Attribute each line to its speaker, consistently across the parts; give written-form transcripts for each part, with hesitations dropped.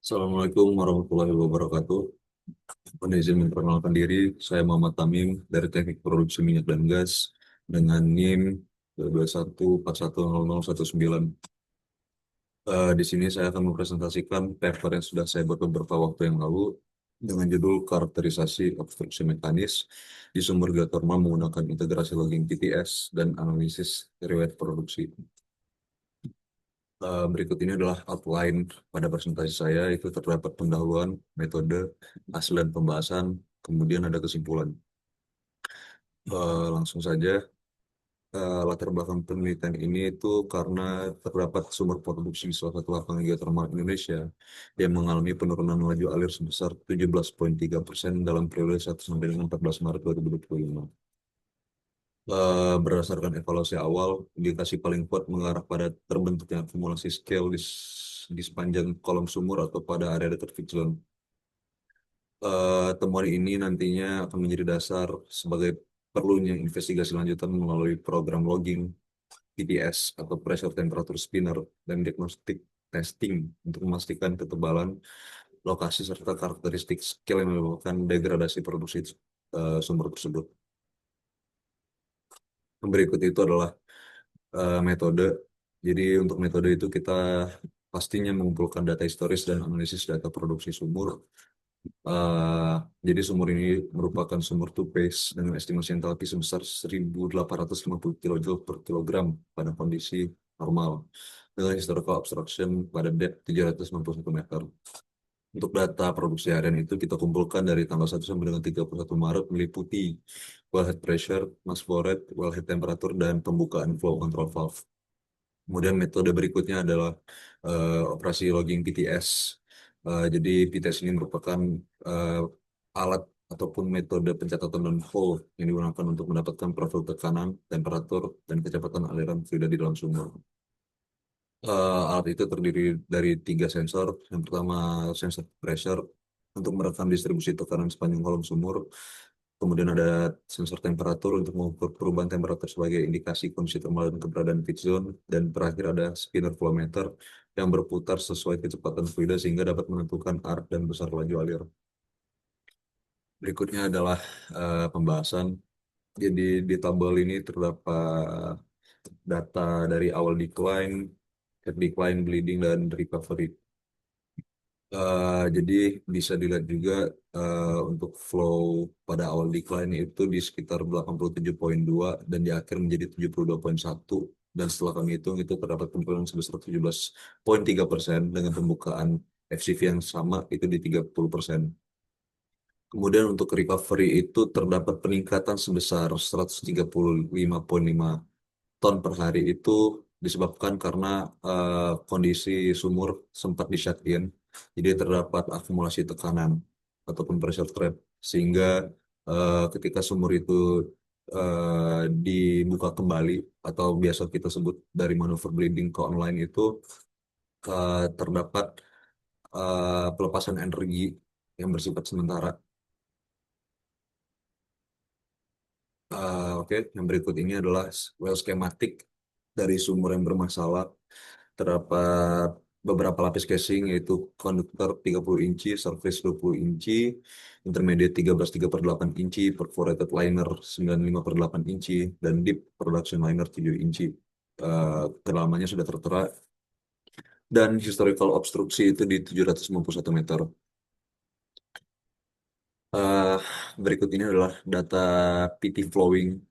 Speaker 1: Assalamualaikum warahmatullahi wabarakatuh. Mohon izin memperkenalkan diri, saya Muhammad Tamim dari Teknik Produksi Minyak dan Gas dengan NIM 2141019. Di sini saya akan mempresentasikan paper yang sudah saya buat beberapa waktu yang lalu dengan judul Karakterisasi Obstruksi Mekanis di Sumber Geothermal menggunakan integrasi logging TTS dan analisis riwayat produksi. Berikut ini adalah outline pada presentasi saya, itu terdapat pendahuluan, metode, hasil dan pembahasan, kemudian ada kesimpulan. Langsung saja, latar belakang penelitian ini itu karena terdapat sumber produksi di salah satu lapangan geotermal Indonesia yang mengalami penurunan laju alir sebesar 17,3% dalam periode 1 sampai dengan 14 Maret 2025. Berdasarkan evaluasi awal, indikasi paling kuat mengarah pada terbentuknya akumulasi scale di sepanjang kolom sumur atau pada area dekat feed zone. Temuan ini nantinya akan menjadi dasar sebagai perlunya investigasi lanjutan melalui program logging PTS atau pressure temperature spinner dan diagnostic testing untuk memastikan ketebalan, lokasi serta karakteristik scale yang menyebabkan degradasi produksi sumber tersebut. Berikut itu adalah metode. Jadi untuk metode itu kita pastinya mengumpulkan data historis dan analisis data produksi sumur. Eh, jadi sumur ini merupakan sumur two phase dengan estimasi entalpi sebesar 1850 kJ per kilogram pada kondisi normal dengan historical obstruction pada depth 391 meter. Untuk data produksi harian itu kita kumpulkan dari tanggal 1 sampai dengan 31 Maret meliputi wellhead pressure, mass flow rate, wellhead temperature, dan pembukaan flow control valve. Kemudian metode berikutnya adalah operasi logging PTS. Jadi PTS ini merupakan eh, alat ataupun metode pencatatan dan flow yang digunakan untuk mendapatkan profil tekanan, temperatur, dan kecepatan aliran fluida di dalam sumur. Alat itu terdiri dari tiga sensor. Yang pertama sensor pressure untuk merekam distribusi tekanan sepanjang kolom sumur. Kemudian ada sensor temperatur untuk mengukur perubahan temperatur sebagai indikasi kondisi termal dan keberadaan feed zone. Dan terakhir ada spinner flow meter yang berputar sesuai kecepatan fluida sehingga dapat menentukan arah dan besar laju alir. Berikutnya adalah pembahasan. Jadi di tabel ini terdapat data dari awal decline, decline, bleeding, dan recovery. Jadi bisa dilihat juga untuk flow pada awal decline itu di sekitar 87,2 dan di akhir menjadi 72,1, dan setelah kami hitung itu terdapat penurunan sebesar 17,3% dengan pembukaan FCV yang sama itu di 30%. Kemudian untuk recovery itu terdapat peningkatan sebesar 135,5 ton per hari itu disebabkan karena kondisi sumur sempat di shut in, jadi terdapat akumulasi tekanan ataupun pressure trap sehingga ketika sumur itu dibuka kembali atau biasa kita sebut dari manuver bleeding ke online itu terdapat pelepasan energi yang bersifat sementara. Oke, yang berikut ini adalah well schematic dari sumur yang bermasalah. Terdapat beberapa lapis casing yaitu konduktor 30 inci, surface 20 inci, intermediate 13,3/8 inci, perforated liner 95/8 inci, dan deep production liner 7 inci. Kedalamannya sudah tertera dan historical obstruksi itu di 791 meter. Eh, Berikut ini adalah data PT flowing.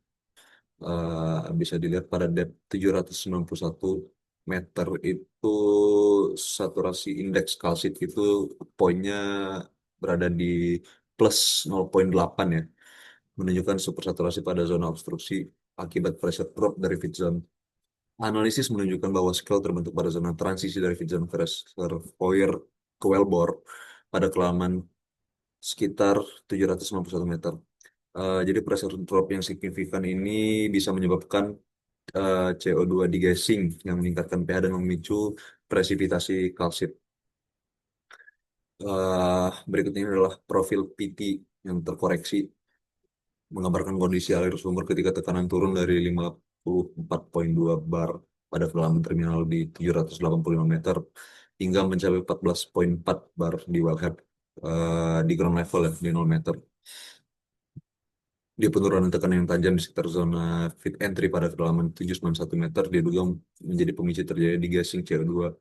Speaker 1: Bisa dilihat pada depth 791 meter itu saturasi indeks kalsit itu poinnya berada di plus 0,8 ya, menunjukkan supersaturasi pada zona obstruksi akibat pressure drop dari feed zone. Analisis menunjukkan bahwa scale terbentuk pada zona transisi dari feed zone ke reservoir ke wellbore pada kedalaman sekitar 791 meter. Jadi pressure drop yang signifikan ini bisa menyebabkan CO2 degassing yang meningkatkan pH dan memicu presipitasi kalsit. Berikut ini adalah profil PT yang terkoreksi menggambarkan kondisi alir sumur ketika tekanan turun dari 54,2 bar pada kedalaman terminal di 785 meter hingga mencapai 14,4 bar di wellhead di ground level ya, di 0 meter. Di penurunan tekanan yang tajam di sekitar zona fit entry pada kedalaman 791 meter diduga menjadi pemicu terjadi degassing CO2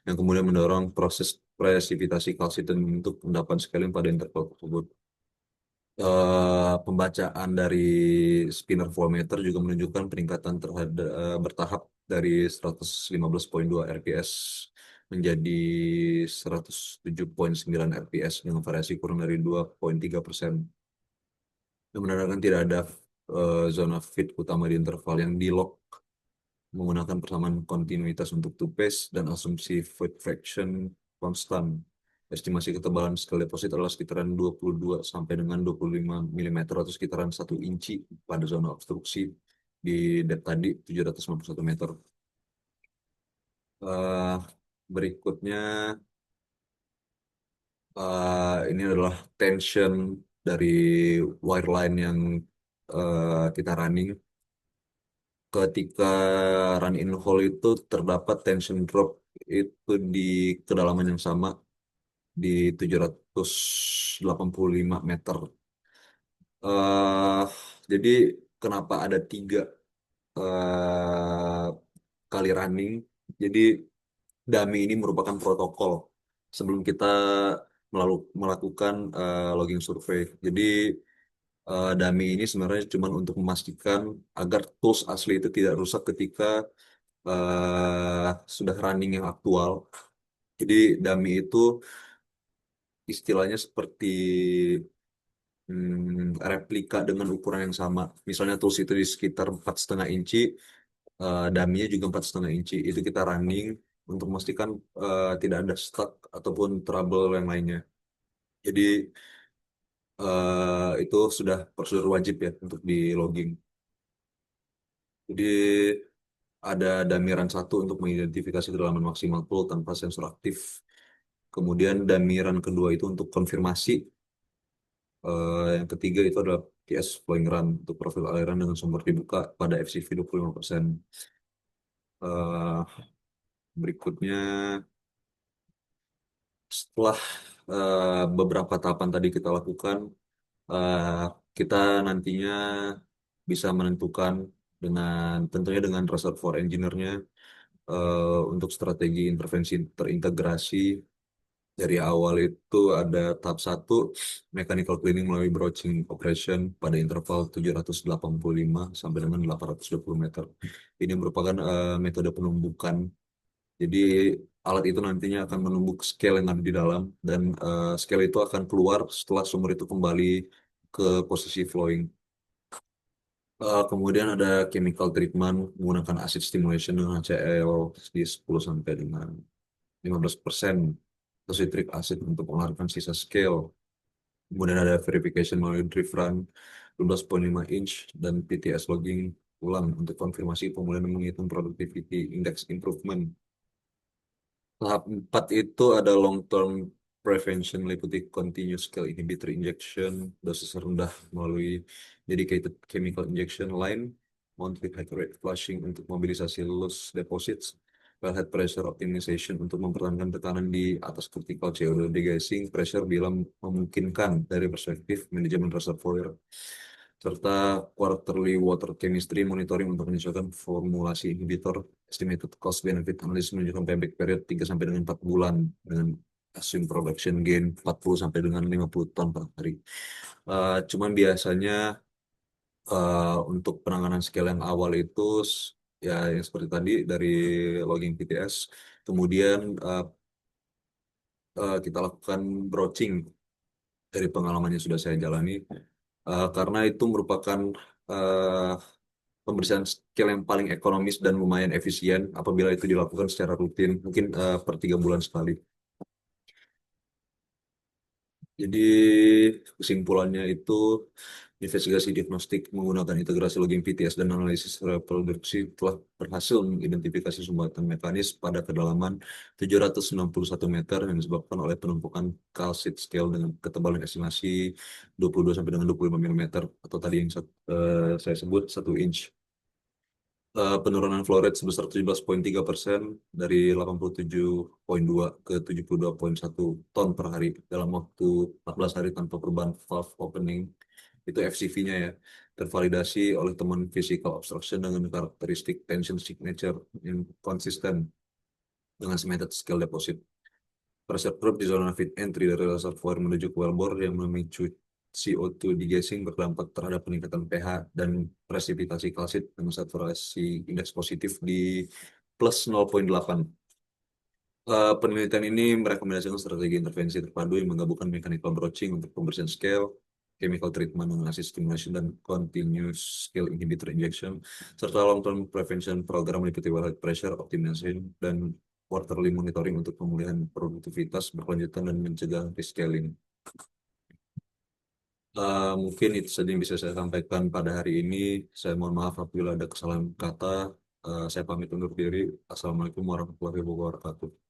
Speaker 1: yang kemudian mendorong proses presipitasi kalsit dan membentuk endapan sekalian pada interval tersebut. Pembacaan dari spinner voltmeter juga menunjukkan peningkatan terhadap bertahap dari 115,2 rps menjadi 107,9 rps dengan variasi kurang dari 2,3%. Yang menandakan tidak ada zona fit utama di interval yang di lock menggunakan persamaan kontinuitas untuk two phase dan asumsi void fraction konstan. Estimasi ketebalan skala deposit adalah sekitaran 22 sampai dengan 25 mm atau sekitaran 1 inci pada zona obstruksi di depth tadi 751 meter. Eh, Berikutnya ini adalah tension dari wireline yang kita running. Ketika run in hole itu terdapat tension drop itu di kedalaman yang sama di 785 meter. eh jadi kenapa ada tiga eh kali running? Jadi dummy ini merupakan protokol sebelum kita melakukan logging survei. Jadi dummy ini sebenarnya cuma untuk memastikan agar tools asli itu tidak rusak ketika sudah running yang aktual. Jadi dummy itu istilahnya seperti replika dengan ukuran yang sama. Misalnya tools itu di sekitar 4,5 inci, dummy-nya juga 4,5 inci. Itu kita running untuk memastikan tidak ada stuck ataupun trouble yang lainnya. Jadi itu sudah prosedur wajib ya untuk di logging. Jadi ada damiran satu untuk mengidentifikasi kedalaman maksimal pool tanpa sensor aktif. Kemudian damiran kedua itu untuk konfirmasi. Yang ketiga itu adalah PS flowing run untuk profil aliran dengan sumber dibuka pada FCV 25%. Eh, Berikutnya setelah beberapa tahapan tadi kita lakukan, eh, kita nantinya bisa menentukan dengan tentunya dengan reservoir engineer-nya untuk strategi intervensi terintegrasi. Dari awal itu ada tahap satu, mechanical cleaning melalui broaching operation pada interval 785 sampai dengan 820 meter. Ini merupakan metode penumbukan. Jadi alat itu nantinya akan menumbuk scale yang ada di dalam dan scale itu akan keluar setelah sumber itu kembali ke posisi flowing. Kemudian ada chemical treatment menggunakan acid stimulation dengan HCl di 10 sampai dengan 15% atau citric acid untuk mengeluarkan sisa scale. Kemudian ada verification melalui drift run 12,5 inch dan PTS logging ulang untuk konfirmasi pemulihan dan menghitung productivity index improvement. Tahap 4 itu ada long term prevention meliputi continuous scale inhibitor injection dosis rendah melalui dedicated chemical injection line mount with high rate flushing untuk mobilisasi loose deposits, wellhead pressure optimization untuk mempertahankan tekanan di atas critical CO2 degassing pressure bila memungkinkan dari perspektif manajemen reservoir, serta quarterly water chemistry monitoring untuk menyesuaikan formulasi inhibitor. Estimated cost benefit analysis menunjukkan payback period 3 sampai dengan 4 bulan dengan assume production gain 40 sampai dengan 50 ton per hari. Cuman biasanya untuk penanganan scale yang awal itu ya yang seperti tadi dari logging PTS, kemudian kita lakukan broaching dari pengalaman yang sudah saya jalani, karena itu merupakan eh, pembersihan scale yang paling ekonomis dan lumayan efisien apabila itu dilakukan secara rutin, mungkin per 3 bulan sekali. Jadi kesimpulannya itu investigasi diagnostik menggunakan integrasi logging PTS dan analisis reproduksi telah berhasil mengidentifikasi sumbatan mekanis pada kedalaman 761 meter yang disebabkan oleh penumpukan kalsit scale dengan ketebalan estimasi 22 sampai dengan 25 mm atau tadi yang saya sebut 1 inch. Penurunan flow rate sebesar 17,3% dari 87,2 ke 72,1 ton per hari dalam waktu 14 hari tanpa perubahan valve opening. Itu FCV-nya ya. Tervalidasi oleh teman physical obstruction dengan karakteristik tension signature yang konsisten dengan cemented scale deposit. Pressure drop di zona feed entry dari reservoir menuju ke wellbore yang memicu CO2 degassing berdampak terhadap peningkatan pH dan presipitasi kalsit dengan saturasi indeks positif di plus 0,8. Penelitian ini merekomendasikan strategi intervensi terpadu yang menggabungkan mechanical broaching untuk pembersihan scale, chemical treatment dengan assist stimulation dan continuous scale inhibitor injection, serta long-term prevention program meliputi wellhead pressure optimization dan quarterly monitoring untuk pemulihan produktivitas berkelanjutan dan mencegah rescaling. Mungkin itu saja yang bisa saya sampaikan pada hari ini. Saya mohon maaf apabila ada kesalahan kata. Saya pamit undur diri. Assalamualaikum warahmatullahi wabarakatuh.